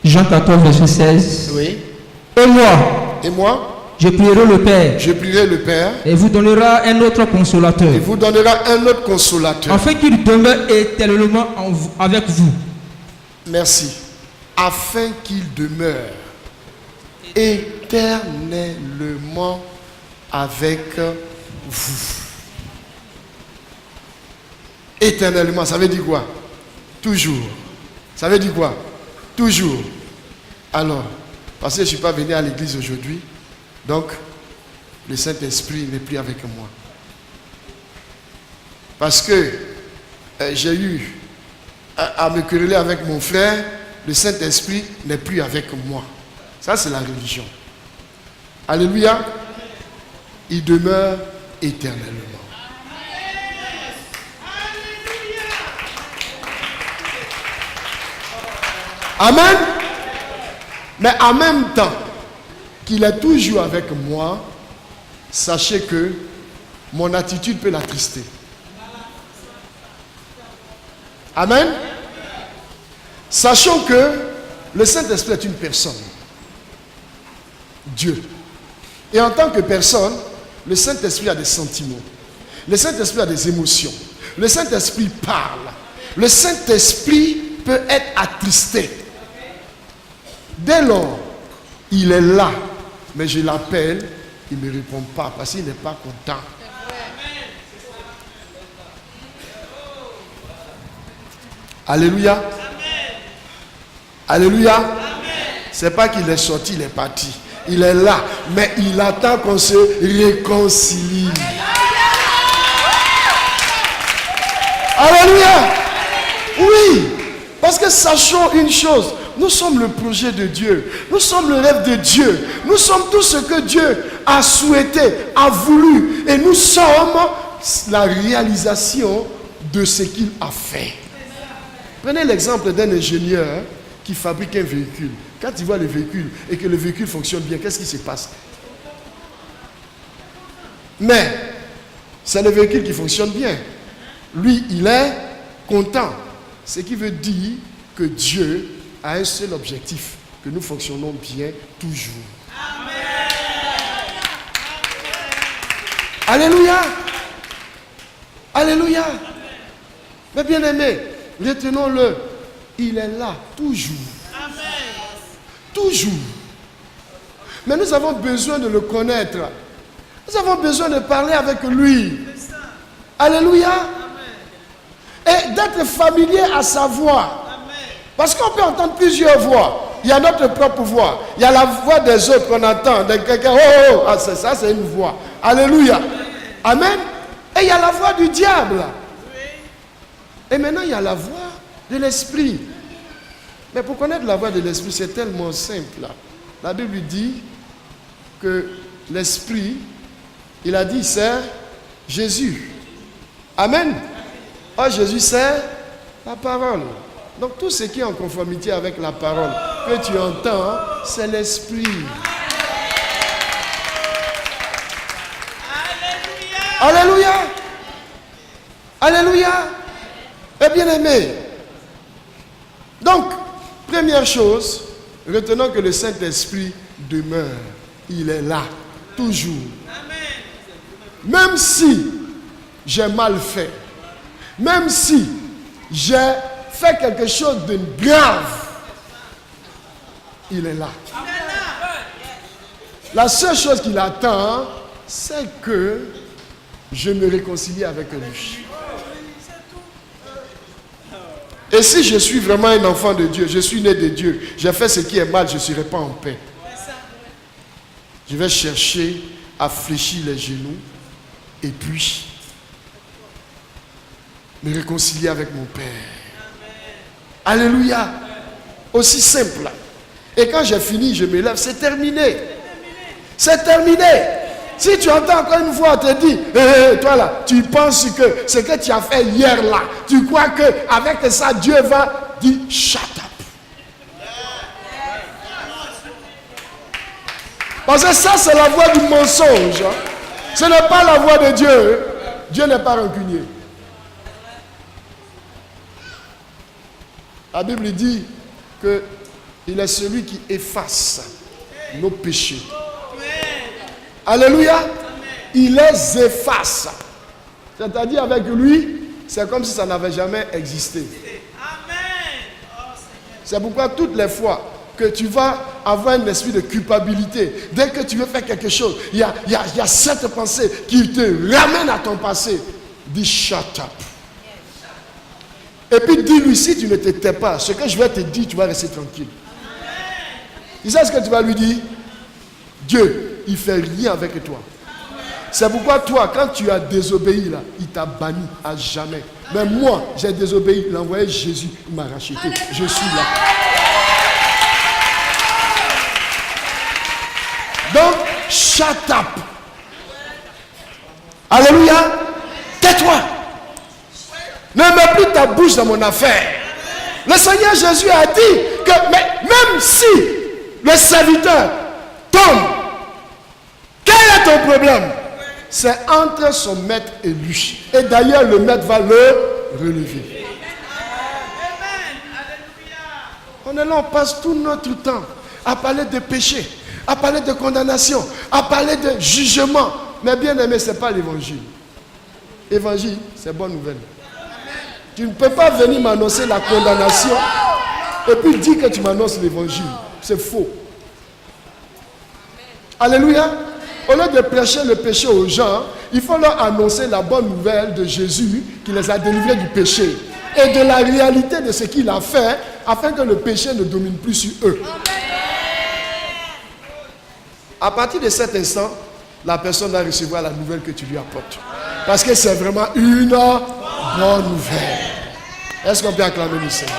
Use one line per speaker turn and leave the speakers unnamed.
Jean 14, verset 16.
Oui.
Et moi,
je prierai le Père.
Je prierai le Père.
Et vous donnera un autre consolateur.
Il vous donnera un autre consolateur.
Afin qu'il demeure éternellement avec vous.
Merci. Afin qu'il demeure éternellement avec vous. Éternellement, ça veut dire quoi? Toujours. Ça veut dire quoi? Toujours. Alors, parce que je ne suis pas venu à l'église aujourd'hui, donc le Saint-Esprit n'est plus avec moi. Parce que j'ai eu à me quereller avec mon frère, le Saint-Esprit n'est plus avec moi. Ça, c'est la religion. Alléluia. Il demeure éternellement. Amen. Mais en même temps qu'il est toujours avec moi, sachez que mon attitude peut l'attrister. Amen. Sachons que le Saint-Esprit est une personne. Dieu. Et en tant que personne, le Saint-Esprit a des sentiments. Le Saint-Esprit a des émotions. Le Saint-Esprit parle. Le Saint-Esprit peut être attristé. Dès lors, il est là, mais je l'appelle, il ne me répond pas parce qu'il n'est pas content. Alléluia. Alléluia. C'est pas qu'il est sorti, il est parti. Il est là, mais il attend qu'on se réconcilie. Alléluia. Oui, parce que sachons une chose. Nous sommes le projet de Dieu. Nous sommes le rêve de Dieu. Nous sommes tout ce que Dieu a souhaité, a voulu. Et nous sommes la réalisation de ce qu'il a fait. Prenez l'exemple d'un ingénieur qui fabrique un véhicule. Quand il voit le véhicule et que le véhicule fonctionne bien, qu'est-ce qui se passe? Mais c'est le véhicule qui fonctionne bien. Lui, il est content. Ce qui veut dire que Dieu a un seul objectif, que nous fonctionnons bien toujours. Amen. Alléluia. Alléluia. Mais bien aimé, retenons-le. Il est là, toujours. Amen. Toujours. Mais nous avons besoin de le connaître. Nous avons besoin de parler avec lui. Alléluia. Amen. Et d'être familier à sa voix. Parce qu'on peut entendre plusieurs voix. Il y a notre propre voix. Il y a la voix des autres qu'on entend. De quelqu'un, oh, ah, ça c'est une voix. Alléluia. Amen. Et il y a la voix du diable. Et maintenant il y a la voix de l'esprit. Mais pour connaître la voix de l'esprit, c'est tellement simple. La Bible dit que l'esprit, il a dit, c'est Jésus. Amen. Oh, Jésus, c'est la parole. Donc tout ce qui est en conformité avec la parole que tu entends, c'est l'esprit. Alléluia. Alléluia. Et bien aimé. Donc, première chose, retenons que le Saint-Esprit demeure. Il est là, toujours. Même si j'ai mal fait, même si j'ai fait quelque chose de grave, il est là. La seule chose qu'il attend, c'est que je me réconcilie avec lui. Et si je suis vraiment un enfant de Dieu, je suis né de Dieu, j'ai fait ce qui est mal, je ne serai pas en paix. Je vais chercher à fléchir les genoux et puis me réconcilier avec mon Père. Alléluia. Aussi simple. Et quand j'ai fini, je me lève, c'est terminé. C'est terminé. Si tu entends encore une voix te dire, hey, toi là, tu penses que ce que tu as fait hier là, tu crois qu'avec ça, Dieu va dire, shut up. Parce que ça, c'est la voix du mensonge. Ce n'est pas la voix de Dieu. Dieu n'est pas rancunier. La Bible dit que Il est celui qui efface nos péchés. Alléluia. Il les efface. C'est-à-dire avec lui, c'est comme si ça n'avait jamais existé. C'est pourquoi toutes les fois que tu vas avoir un esprit de culpabilité, dès que tu veux faire quelque chose, il y a cette pensée qui te ramène à ton passé. Dis shut up. Et puis dis-lui, si tu ne te tais pas, ce que je vais te dire, tu vas rester tranquille. Tu sais ce que tu vas lui dire? Dieu, il ne fait rien avec toi. C'est pourquoi toi, quand tu as désobéi là, il t'a banni à jamais. Mais moi, j'ai désobéi, il a envoyé Jésus, il m'a racheté. Je suis là. Donc, shut up. Alléluia. Tais-toi. Ne mets plus ta bouche dans mon affaire. Le Seigneur Jésus a dit que même si le serviteur tombe, quel est ton problème? C'est entre son maître et lui. Et d'ailleurs, le maître va le relever. On est là, on passe tout notre temps à parler de péché, à parler de condamnation, à parler de jugement. Mais bien aimé, ce n'est pas l'évangile. L'évangile, c'est bonne nouvelle. Tu ne peux pas venir m'annoncer la condamnation et puis dire que tu m'annonces l'évangile. C'est faux. Alléluia. Au lieu de prêcher le péché aux gens, il faut leur annoncer la bonne nouvelle de Jésus qui les a délivrés du péché et de la réalité de ce qu'il a fait afin que le péché ne domine plus sur eux. À partir de cet instant, la personne va recevoir la nouvelle que tu lui apportes. Parce que c'est vraiment une bonne nouvelle. Est-ce qu'on peut acclamer le Seigneur?